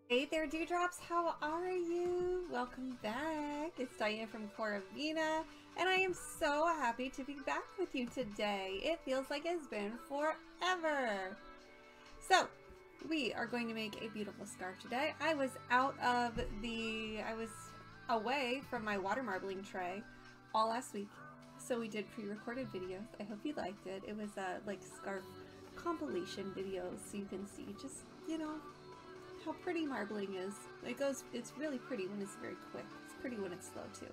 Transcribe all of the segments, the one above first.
Hey there, Dewdrops. How are you? Welcome back. It's Diane from CoraVina, and I am so happy to be back with you today. It feels like it's been forever. So, we are going to make a beautiful scarf today. I was away from my water marbling tray all last week, so we did pre-recorded videos. I hope you liked it. It was a like scarf compilation videos, so you can see just, you know, how pretty marbling is. It's really pretty when it's very quick. It's pretty when it's slow too.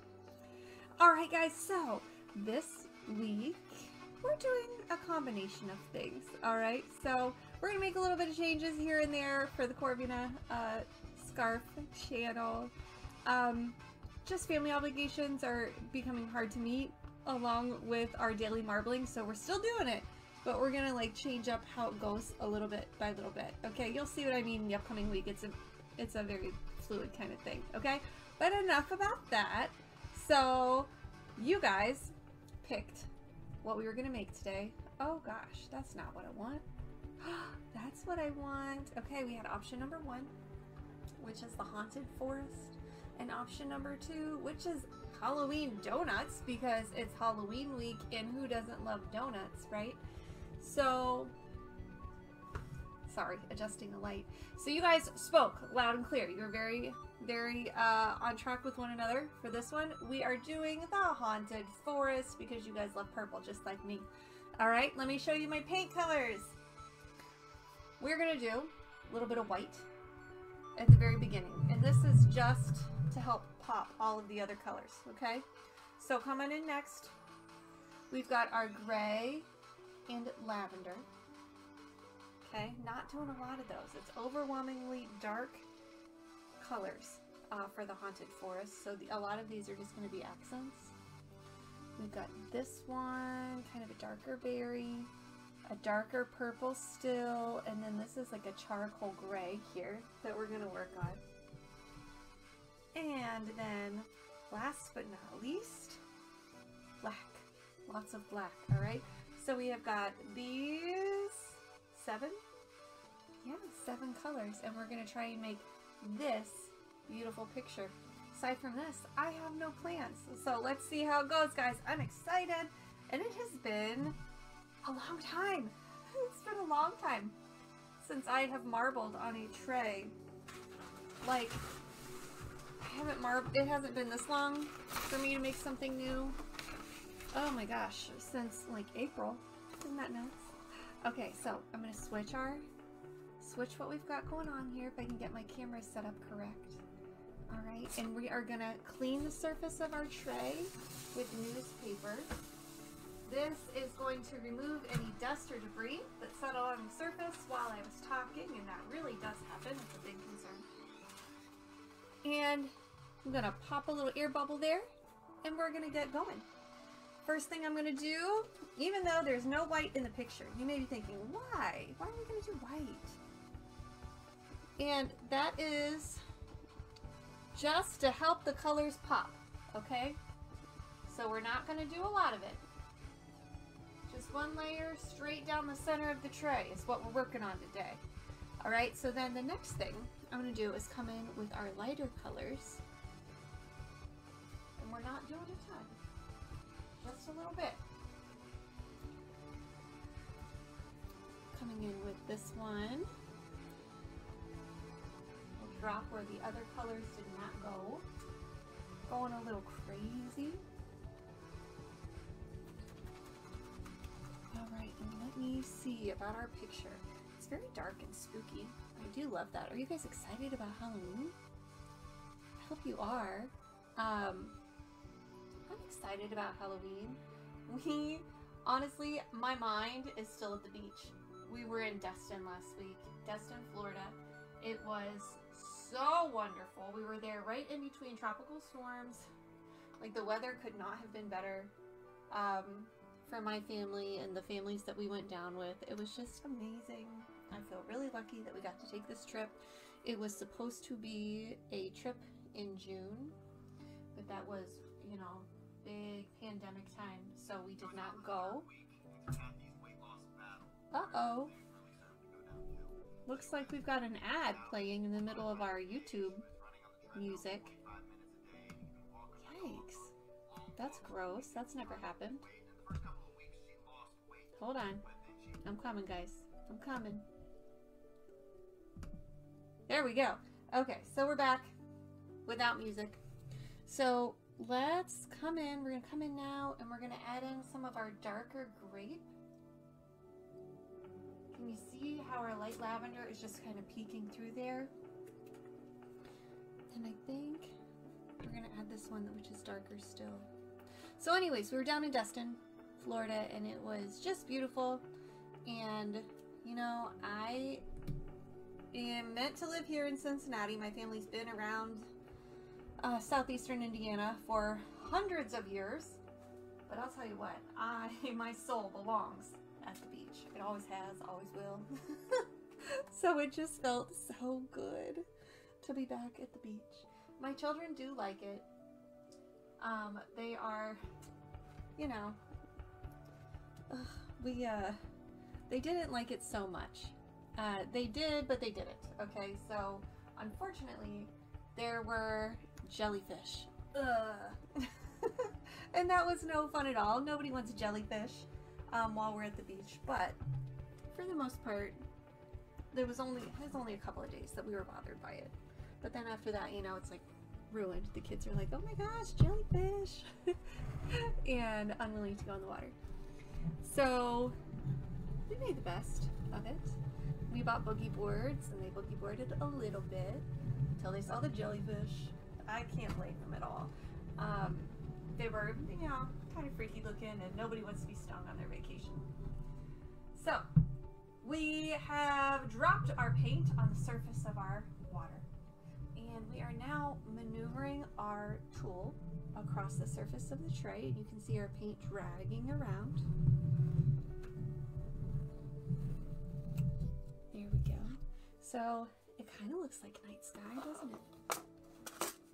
Alright guys, so this week we're doing a combination of things. Alright, so we're going to make a little bit of changes here and there for the CoraVina scarf channel. Just family obligations are becoming hard to meet along with our daily marbling, so we're still doing it. But we're gonna like change up how it goes a little bit by little bit. Okay, you'll see what I mean in the upcoming week. It's a very fluid kind of thing. Okay, but enough about that. So you guys picked what we were gonna make today. Oh gosh, that's not what I want. That's what I want. Okay, we had option number 1, which is the haunted forest, and option number 2, which is Halloween donuts, because it's Halloween week and who doesn't love donuts, right? So, sorry, adjusting the light. So you guys spoke loud and clear. You're very on track with one another for this one. We are doing the haunted forest because you guys love purple just like me. All right, let me show you my paint colors. We're gonna do a little bit of white at the very beginning, and this is just to help pop all of the other colors, okay? So coming in next, we've got our gray and lavender. Okay, not doing a lot of those. It's overwhelmingly dark colors for the haunted forest, so a lot of these are just going to be accents. We've got this one, kind of a darker berry, a darker purple still, and then this is like a charcoal gray here that we're going to work on. And then, last but not least, black. Lots of black, alright? So we have got these 7 colors, and we're going to try and make this beautiful picture. Aside from this, I have no plans. So let's see how it goes, guys. I'm excited, and it has been a long time. It's been a long time since I have marbled on a tray. Like, it hasn't been this long for me to make something new. Oh my gosh, since like April. Isn't that nuts? Okay, so I'm gonna switch what we've got going on here if I can get my camera set up correct. Alright, and we are gonna clean the surface of our tray with newspaper. This is going to remove any dust or debris that settled on the surface while I was talking, and that really does happen. It's a big concern. And I'm gonna pop a little air bubble there, and we're gonna get going. First thing I'm gonna do, even though there's no white in the picture, you may be thinking, why? Why are we gonna do white? And that is just to help the colors pop, okay? So we're not gonna do a lot of it. Just one layer straight down the center of the tray is what we're working on today. All right, so then the next thing I'm gonna do is come in with our lighter colors. And we're not doing a ton. Just a little bit. Coming in with this one. We'll drop where the other colors did not go. Going a little crazy. Alright, and let me see about our picture. It's very dark and spooky. I do love that. Are you guys excited about Halloween? I hope you are. I'm excited about Halloween. Honestly, my mind is still at the beach. We were in Destin last week, Destin, Florida. It was so wonderful. We were there right in between tropical storms. Like, the weather could not have been better for my family and the families that we went down with. It was just amazing. I feel really lucky that we got to take this trip. It was supposed to be a trip in June, but that was, you know, big pandemic time, so we did not go. Uh-oh. Looks like we've got an ad playing in the middle of our YouTube music. Yikes. That's gross. That's never happened. Hold on. I'm coming, guys. I'm coming. There we go. Okay, so we're back without music. So let's come in. We're going to come in now and we're going to add in some of our darker grape. Can you see how our light lavender is just kind of peeking through there? And I think we're going to add this one, which is darker still. So anyways, we were down in Destin, Florida, and it was just beautiful. And, you know, I am meant to live here in Cincinnati. My family's been around southeastern Indiana for hundreds of years. But I'll tell you what, my soul belongs at the beach. It always has, always will. So it just felt so good to be back at the beach. My children do like it. They are, you know, they didn't like it so much. They did, but they didn't. Okay, so unfortunately, there were jellyfish. And that was no fun at all. Nobody wants jellyfish while we're at the beach, but for the most part, it was only a couple of days that we were bothered by it. But then after that, you know, it's like ruined. The kids are like, oh my gosh, jellyfish, and unwilling to go in the water. So we made the best of it. We bought boogie boards, and they boogie boarded a little bit until they saw the jellyfish. I can't blame them at all. They were, you know, kind of freaky looking, and nobody wants to be stung on their vacation. So we have dropped our paint on the surface of our water, and we are now maneuvering our tool across the surface of the tray, and you can see our paint dragging around. There we go. So it kind of looks like night sky, doesn't it?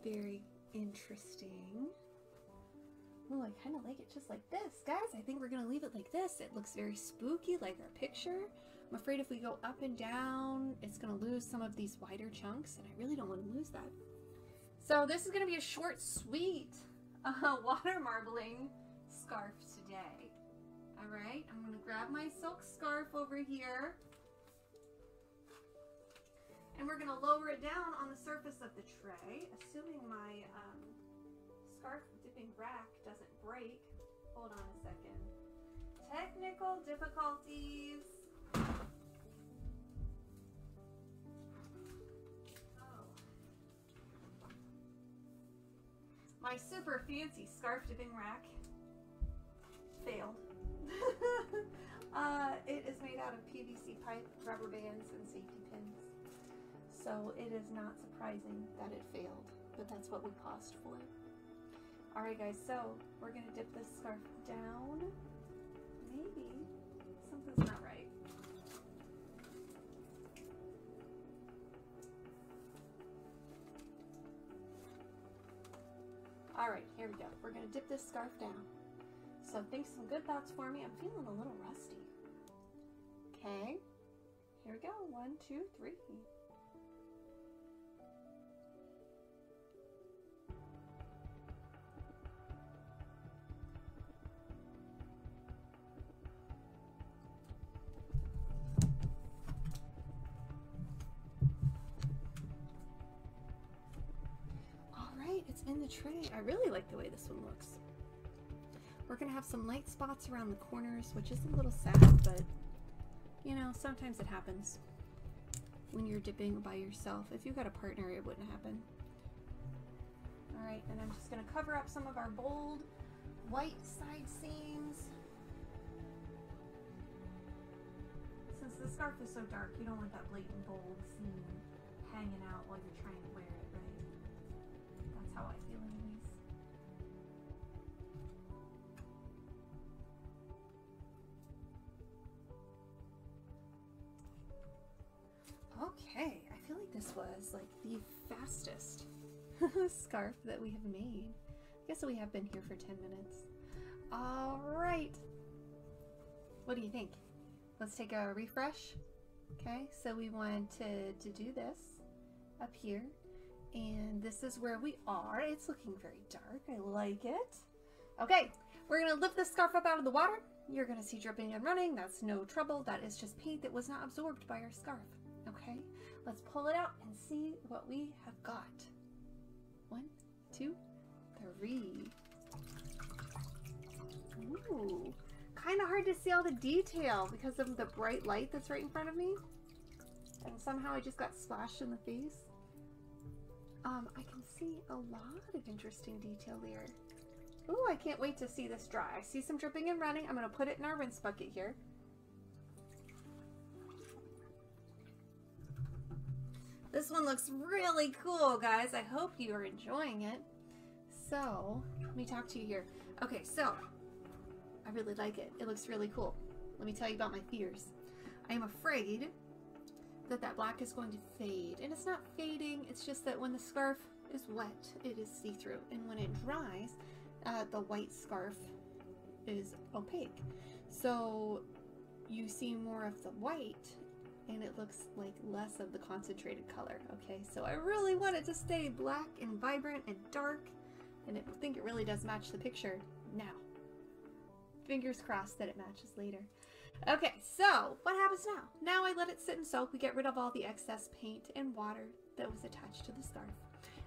Very interesting. Oh, I kind of like it just like this. Guys, I think we're going to leave it like this. It looks very spooky, like our picture. I'm afraid if we go up and down, it's going to lose some of these wider chunks, and I really don't want to lose that. So this is going to be a short, sweet water marbling scarf today. All right, I'm going to grab my silk scarf over here, and we're going to lower it down on the surface of the tray, assuming my scarf dipping rack doesn't break. Hold on a second. Technical difficulties. Oh. My super fancy scarf dipping rack failed. It is made out of PVC pipe, rubber bands, and safety pins. So it is not surprising that it failed, but that's what we paused for. Alright guys, so we're going to dip this scarf down. Maybe something's not right. Alright, here we go. We're going to dip this scarf down. So think some good thoughts for me. I'm feeling a little rusty. Okay, here we go. 1, 2, 3. It's in the tray. I really like the way this one looks. We're gonna have some light spots around the corners, which is a little sad, but you know, sometimes it happens when you're dipping by yourself. If you got a partner, it wouldn't happen. All right, and I'm just gonna cover up some of our bold white side seams. Since the scarf is so dark, you don't want that blatant bold seam hanging out while you're trying to wear it, right? That's how I feel anyways. Okay, I feel like this was like the fastest scarf that we have made. I guess we have been here for 10 minutes. All right. What do you think? Let's take a refresh Okay, so we want to do this up here, and this is where we are. It's looking very dark. I like it. Okay, we're gonna lift this scarf up out of the water. You're gonna see dripping and running. That's no trouble. That is just paint that was not absorbed by our scarf. Okay, let's pull it out and see what we have got. 1, 2, 3. Ooh, kind of hard to see all the detail because of the bright light that's right in front of me. And somehow I just got splashed in the face. I can see a lot of interesting detail there. Ooh, I can't wait to see this dry. I see some dripping and running. I'm going to put it in our rinse bucket here. This one looks really cool, guys. I hope you are enjoying it. So, let me talk to you here. Okay, so, I really like it. It looks really cool. Let me tell you about my fears. I am afraid that that black is going to fade. And it's not fading, it's just that when the scarf is wet, it is see-through. And when it dries, the white scarf is opaque. So you see more of the white and it looks like less of the concentrated color. Okay, so I really want it to stay black and vibrant and dark, and I think it really does match the picture now. Fingers crossed that it matches later. Okay, so what happens now? Now I let it sit and soak. We get rid of all the excess paint and water that was attached to the scarf.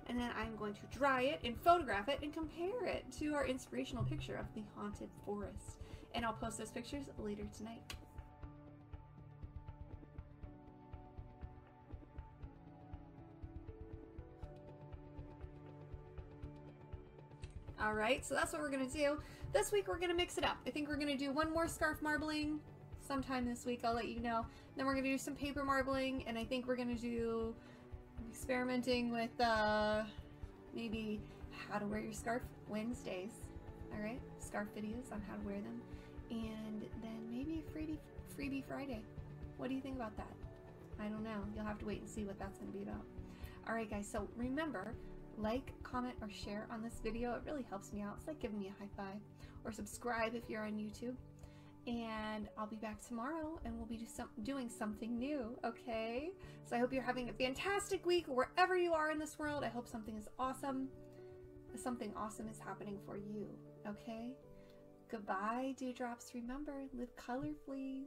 And then I'm going to dry it and photograph it and compare it to our inspirational picture of the haunted forest. And I'll post those pictures later tonight. All right, so that's what we're gonna do. This week we're gonna mix it up. I think we're gonna do one more scarf marbling sometime this week. I'll let you know. Then we're gonna do some paper marbling, and I think we're gonna do experimenting with maybe how to wear your scarf Wednesdays. All right, scarf videos on how to wear them, and then maybe a freebie Friday. What do you think about that? I don't know. You'll have to wait and see what that's gonna be about. All right, guys. So remember, like, comment, or share on this video. It really helps me out. It's like giving me a high five. Or subscribe if you're on YouTube. And I'll be back tomorrow and we'll be doing something new, okay? So I hope you're having a fantastic week wherever you are in this world. I hope something is awesome. Something awesome is happening for you, okay? Goodbye, dewdrops. Remember, live colorfully.